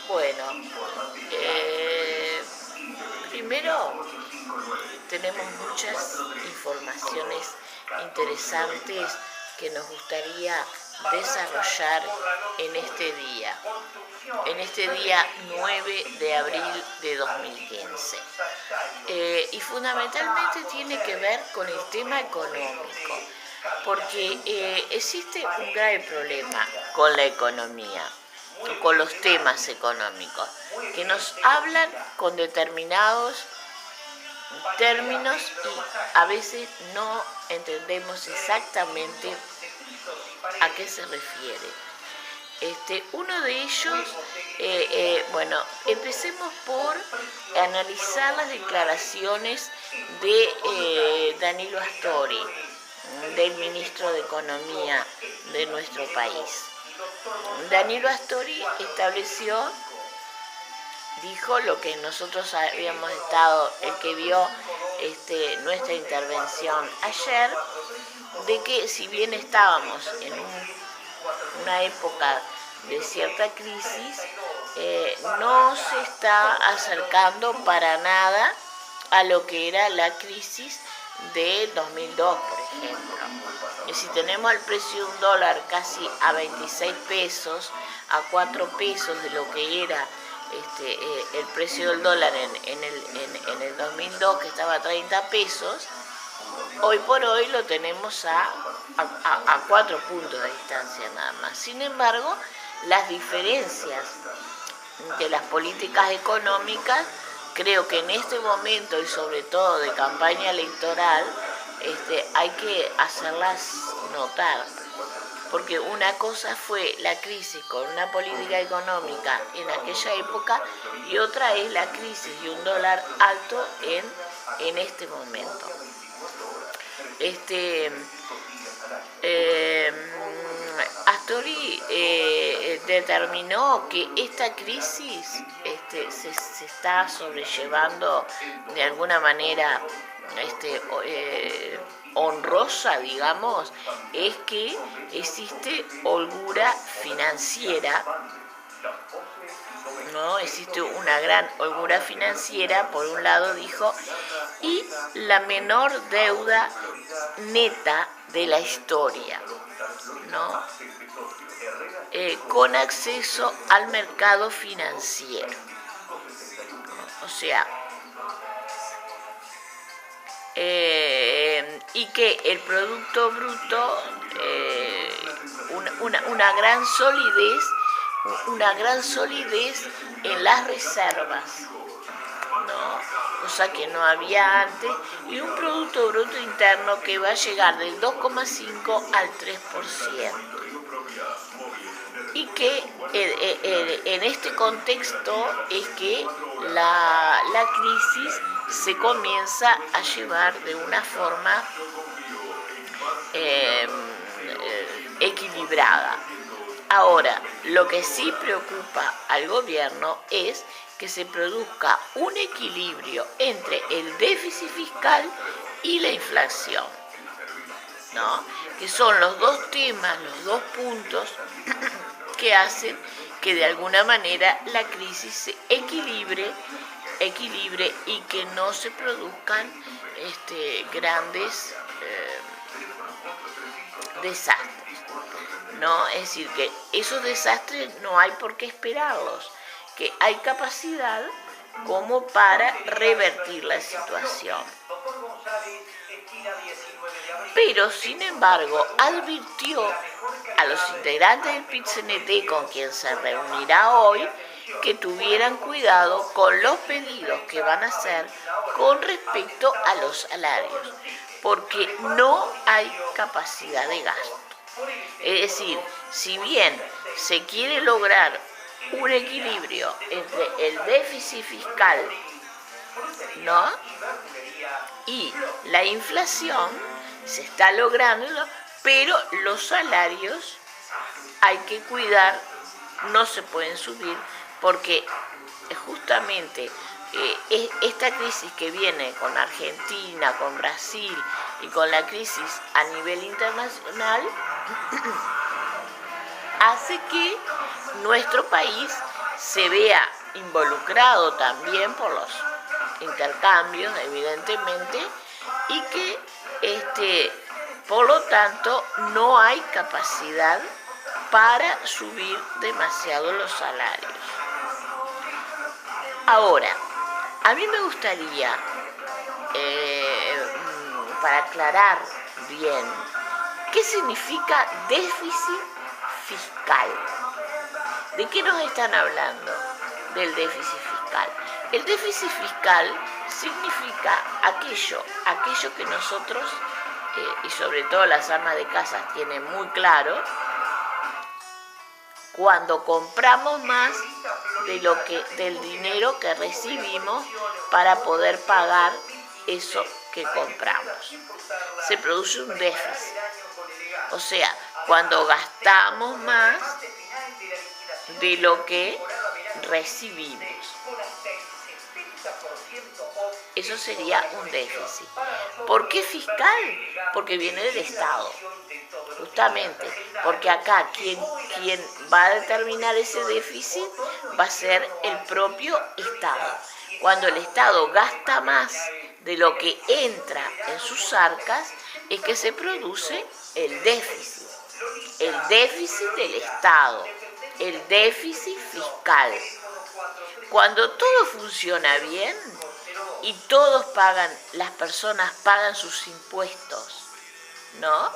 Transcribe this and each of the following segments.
Bueno, eh, primero tenemos muchas informaciones interesantes que nos gustaría desarrollar en este día 9 de abril de 2015. Y fundamentalmente tiene que ver con el tema económico, porque existe un grave problema con la economía, con los temas económicos, que nos hablan con determinados términos y a veces no entendemos exactamente a qué se refiere. Uno de ellos, bueno, empecemos por analizar las declaraciones de Danilo Astori, del ministro de Economía de nuestro país. Danilo Astori dijo lo que nosotros habíamos estado, el que vio nuestra intervención ayer, de que si bien estábamos en una época de cierta crisis, no se está acercando para nada a lo que era la crisis de 2002, por ejemplo. Y si tenemos el precio de un dólar casi a 26 pesos, a 4 pesos de lo que era el precio del dólar en el 2002, que estaba a 30 pesos, hoy por hoy lo tenemos a 4 puntos de distancia nada más. Sin embargo, las diferencias de las políticas económicas, creo que en este momento y sobre todo de campaña electoral, hay que hacerlas notar. Porque una cosa fue la crisis con una política económica en aquella época y otra es la crisis y un dólar alto en este momento. Astori determinó que esta crisis se está sobrellevando de alguna manera honrosa, digamos, es que existe holgura financiera, ¿no? Existe una gran holgura financiera, por un lado dijo, y la menor deuda neta de la historia, ¿no? Con acceso al mercado financiero. O sea, y que el Producto Bruto, una gran solidez en las reservas, ¿no? Cosa que no había antes, y un Producto Bruto Interno que va a llegar del 2,5 al 3%. Y que en este contexto es que la crisis se comienza a llevar de una forma equilibrada. Ahora, lo que sí preocupa al gobierno es que se produzca un equilibrio entre el déficit fiscal y la inflación, ¿no? Que son los dos temas, los dos puntos que hacen que de alguna manera la crisis se equilibre y que no se produzcan grandes desastres, ¿no? Es decir, que esos desastres no hay por qué esperarlos, que hay capacidad como para revertir la situación. Pero, sin embargo, advirtió a los integrantes del PIT-CNT, con quien se reunirá hoy, que tuvieran cuidado con los pedidos que van a hacer con respecto a los salarios, porque no hay capacidad de gasto. Es decir, si bien se quiere lograr un equilibrio entre el déficit fiscal, ¿no?, y la inflación, se está logrando, pero los salarios hay que cuidar, no se pueden subir, porque justamente esta crisis que viene con Argentina, con Brasil y con la crisis a nivel internacional hace que nuestro país se vea involucrado también por los intercambios, evidentemente, y que por lo tanto no hay capacidad para subir demasiado los salarios. Ahora, a mí me gustaría, para aclarar bien, ¿qué significa déficit fiscal? ¿De qué nos están hablando del déficit fiscal? El déficit fiscal significa aquello que nosotros, y sobre todo las amas de casa tienen muy claro, cuando compramos más del dinero que recibimos para poder pagar eso que compramos. Se produce un déficit. O sea, cuando gastamos más de lo que recibimos. Eso sería un déficit. ¿Por qué fiscal? Porque viene del Estado. Justamente, porque acá quien va a determinar ese déficit va a ser el propio Estado. Cuando el Estado gasta más de lo que entra en sus arcas, es que se produce el déficit del Estado, el déficit fiscal. Cuando todo funciona bien y las personas pagan sus impuestos, ¿no?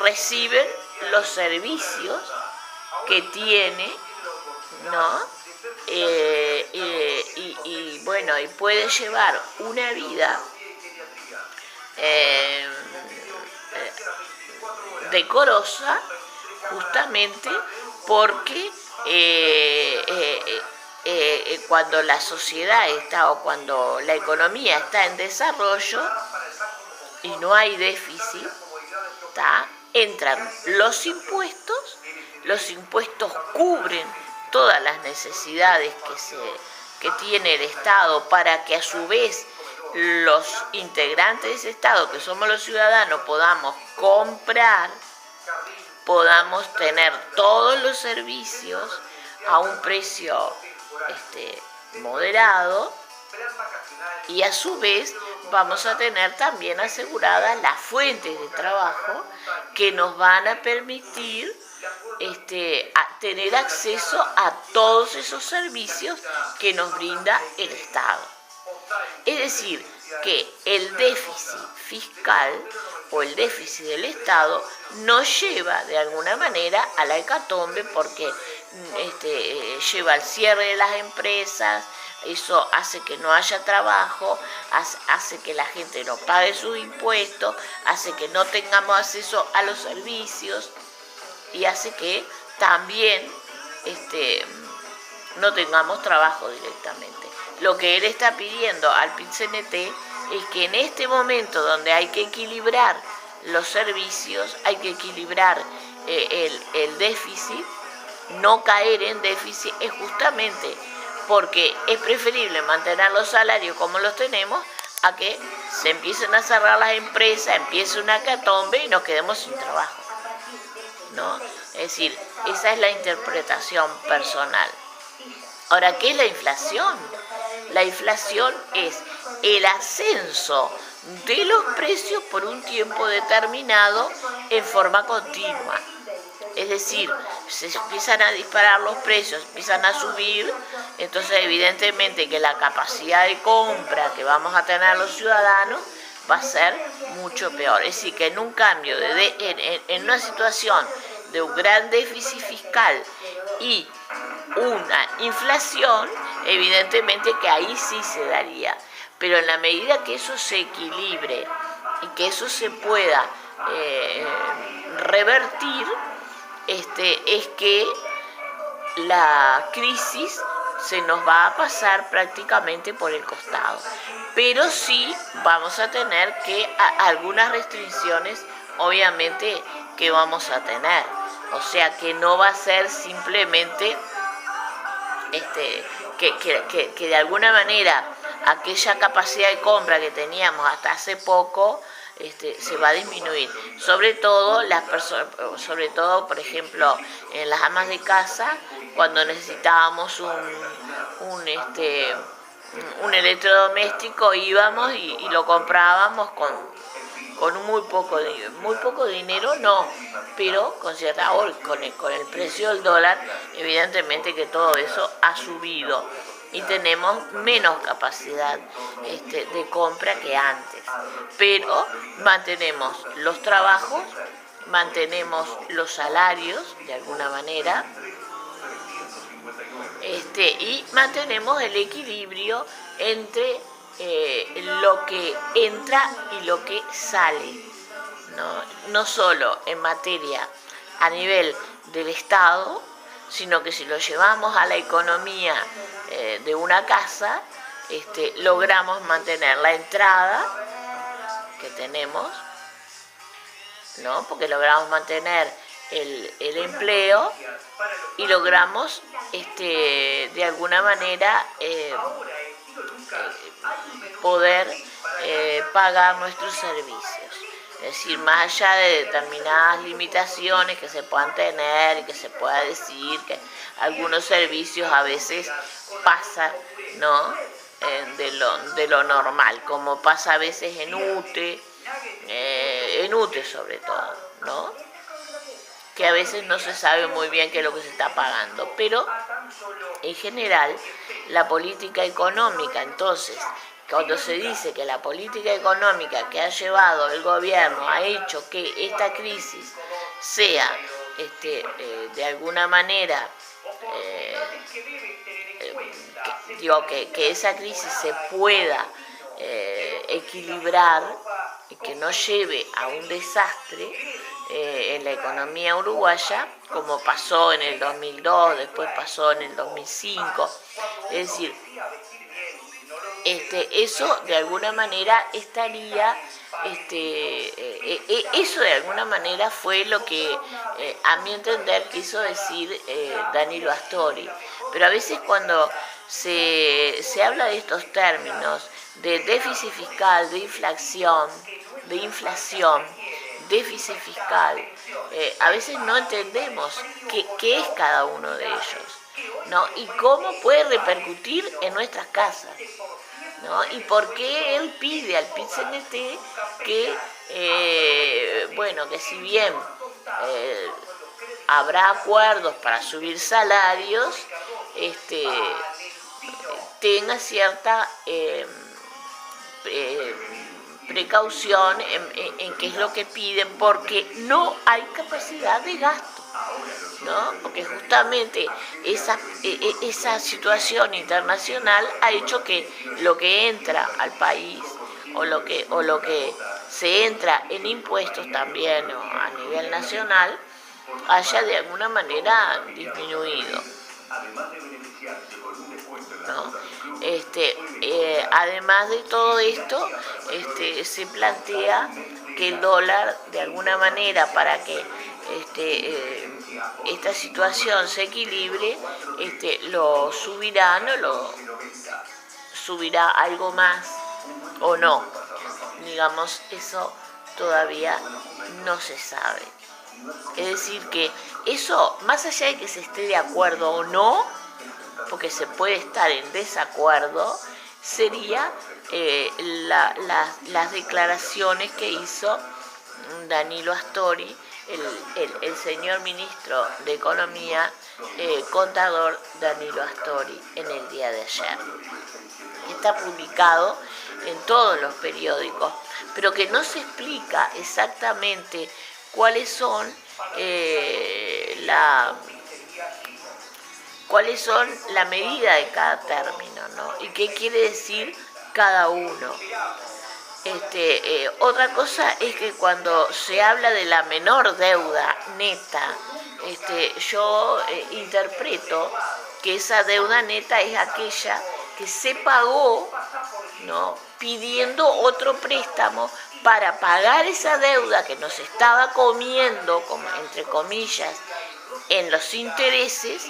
Reciben los servicios que tiene, ¿no? Y puede llevar una vida decorosa, justamente porque cuando la sociedad está o cuando la economía está en desarrollo y no hay déficit, entran los impuestos cubren todas las necesidades que tiene el Estado para que a su vez los integrantes de ese Estado, que somos los ciudadanos, podamos comprar, podamos tener todos los servicios a un precio moderado, y a su vez vamos a tener también aseguradas las fuentes de trabajo que nos van a permitir tener acceso a todos esos servicios que nos brinda el Estado. Es decir, que el déficit fiscal o el déficit del Estado nos lleva de alguna manera a la hecatombe, porque lleva al cierre de las empresas. Eso hace que no haya trabajo, hace que la gente no pague sus impuestos, hace que no tengamos acceso a los servicios y hace que también no tengamos trabajo directamente. Lo que él está pidiendo al PIT-CNT es que en este momento donde hay que equilibrar los servicios, hay que equilibrar el déficit, no caer en déficit, es justamente porque es preferible mantener los salarios como los tenemos a que se empiecen a cerrar las empresas, empiece una hecatombe y nos quedemos sin trabajo, ¿no? Es decir, esa es la interpretación personal. Ahora, ¿qué es la inflación? La inflación es el ascenso de los precios por un tiempo determinado en forma continua. Es decir, se empiezan a disparar los precios, empiezan a subir, entonces evidentemente que la capacidad de compra que vamos a tener los ciudadanos va a ser mucho peor. Es decir, que en un cambio, en una situación de un gran déficit fiscal y una inflación, evidentemente que ahí sí se daría. Pero en la medida que eso se equilibre y que eso se pueda revertir, es que la crisis se nos va a pasar prácticamente por el costado. Pero sí vamos a tener algunas restricciones, obviamente, que vamos a tener. O sea, que no va a ser simplemente que de alguna manera aquella capacidad de compra que teníamos hasta hace poco se va a disminuir. Sobre todo, por ejemplo, en las amas de casa, cuando necesitábamos un electrodoméstico íbamos y lo comprábamos con muy poco dinero, no, pero con cierta, ahora con el precio del dólar, evidentemente que todo eso ha subido y tenemos menos capacidad de compra que antes, pero mantenemos los trabajos, mantenemos los salarios de alguna manera, y mantenemos el equilibrio entre lo que entra y lo que sale, no solo en materia a nivel del Estado, sino que si lo llevamos a la economía de una casa, logramos mantener la entrada que tenemos, ¿no? Porque logramos mantener el empleo y logramos de alguna manera poder pagar nuestros servicios. Es decir, más allá de determinadas limitaciones que se puedan tener y que se pueda decir que algunos servicios a veces pasan, ¿no? de lo normal, como pasa a veces en UTE sobre todo, ¿no? Que a veces no se sabe muy bien qué es lo que se está pagando, pero en general la política económica, entonces, cuando se dice que la política económica que ha llevado el gobierno ha hecho que esta crisis sea, de alguna manera, que esa crisis se pueda equilibrar y que no lleve a un desastre en la economía uruguaya, como pasó en el 2002, después pasó en el 2005, es decir, eso de alguna manera estaría, eso de alguna manera fue lo que a mi entender quiso decir Danilo Astori. Pero a veces cuando se habla de estos términos de déficit fiscal, de inflación, déficit fiscal, a veces no entendemos qué es cada uno de ellos, ¿no? Y cómo puede repercutir en nuestras casas, ¿no? Y por qué él pide al PIT-CNT que, que si bien habrá acuerdos para subir salarios, tenga cierta precaución en qué es lo que piden, porque no hay capacidad de gasto, ¿no? Porque justamente esa situación internacional ha hecho que lo que entra al país o lo que se entra en impuestos también a nivel nacional haya de alguna manera disminuido, ¿no? Además de todo esto, se plantea que el dólar, de alguna manera, para que esta situación se equilibre, lo subirán o lo subirá algo más o no. Digamos, eso todavía no se sabe. Es decir, que eso, más allá de que se esté de acuerdo o no, porque se puede estar en desacuerdo, sería las declaraciones que hizo Danilo Astori, el señor ministro de Economía, contador Danilo Astori, en el día de ayer. Está publicado en todos los periódicos, pero que no se explica exactamente cuáles son la medida de cada término, ¿no? Y qué quiere decir cada uno. Otra cosa es que cuando se habla de la menor deuda neta, yo interpreto que esa deuda neta es aquella que se pagó, ¿no?, pidiendo otro préstamo para pagar esa deuda que nos estaba comiendo, como entre comillas, en los intereses,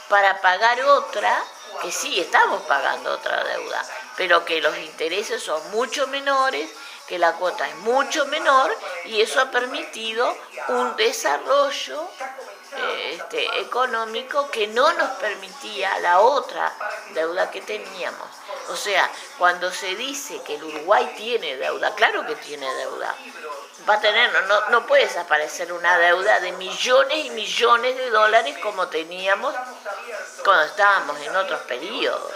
para pagar otra, que sí estamos pagando otra deuda, pero que los intereses son mucho menores, que la cuota es mucho menor, y eso ha permitido un desarrollo económico que no nos permitía la otra deuda que teníamos. O sea, cuando se dice que el Uruguay tiene deuda, claro que tiene deuda. Va a tener, no puede desaparecer una deuda de millones y millones de dólares como teníamos cuando estábamos en otros periodos.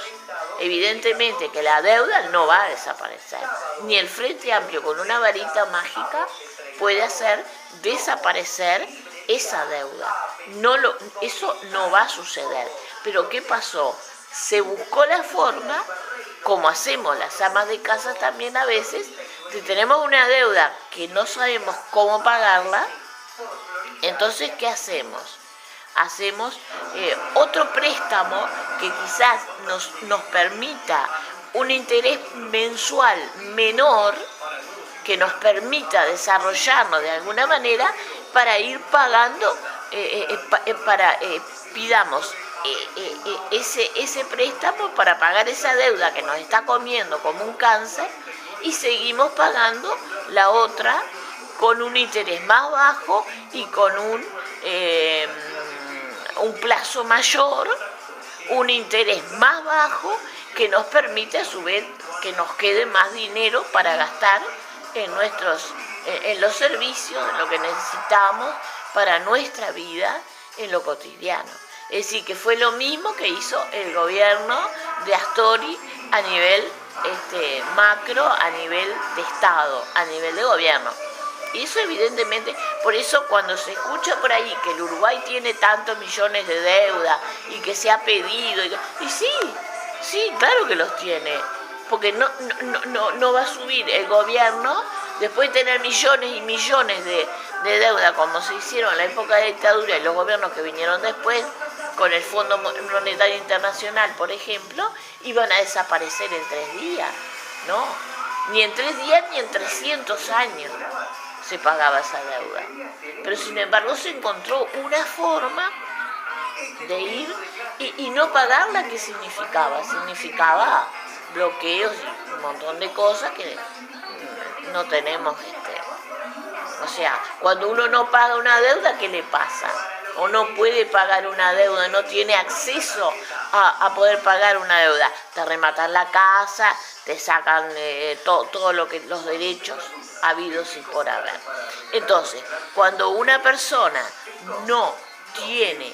Evidentemente que la deuda no va a desaparecer, ni el Frente Amplio con una varita mágica puede hacer desaparecer esa deuda. Eso no va a suceder. Pero ¿qué pasó? Se buscó la forma, como hacemos las amas de casa también a veces, si tenemos una deuda que no sabemos cómo pagarla, entonces ¿qué hacemos? Hacemos otro préstamo que quizás nos permita un interés mensual menor, que nos permita desarrollarnos de alguna manera para ir pagando, pidamos ese préstamo para pagar esa deuda que nos está comiendo como un cáncer y seguimos pagando la otra con un interés más bajo y con un plazo mayor, un interés más bajo que nos permite a su vez que nos quede más dinero para gastar en los servicios, en lo que necesitamos para nuestra vida en lo cotidiano. Es decir, que fue lo mismo que hizo el gobierno de Astori a nivel macro, a nivel de Estado, a nivel de gobierno. Y eso evidentemente, por eso cuando se escucha por ahí que el Uruguay tiene tantos millones de deuda y que se ha pedido, y sí, claro que los tiene, porque no va a subir el gobierno después de tener millones y millones de deuda como se hicieron en la época de dictadura y los gobiernos que vinieron después, con el Fondo Monetario Internacional, por ejemplo, iban a desaparecer en 3 días, ¿no? Ni en 3 días ni en 300 años se pagaba esa deuda. Pero sin embargo se encontró una forma de ir y no pagarla. ¿Qué significaba? Significaba bloqueos y un montón de cosas que no tenemos. O sea, cuando uno no paga una deuda, ¿qué le pasa? O no puede pagar una deuda, no tiene acceso a poder pagar una deuda. Te rematan la casa, te sacan todo lo que los derechos habidos y por haber. Entonces, cuando una persona no tiene,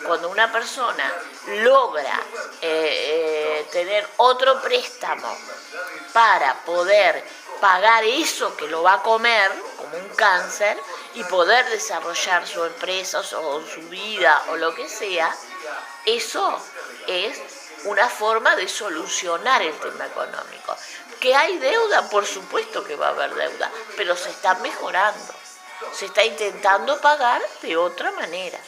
cuando una persona logra tener otro préstamo para poder pagar eso que lo va a comer como un cáncer y poder desarrollar su empresa o su vida o lo que sea, eso es una forma de solucionar el tema económico. ¿Que hay deuda? Por supuesto que va a haber deuda, pero se está mejorando, se está intentando pagar de otra manera.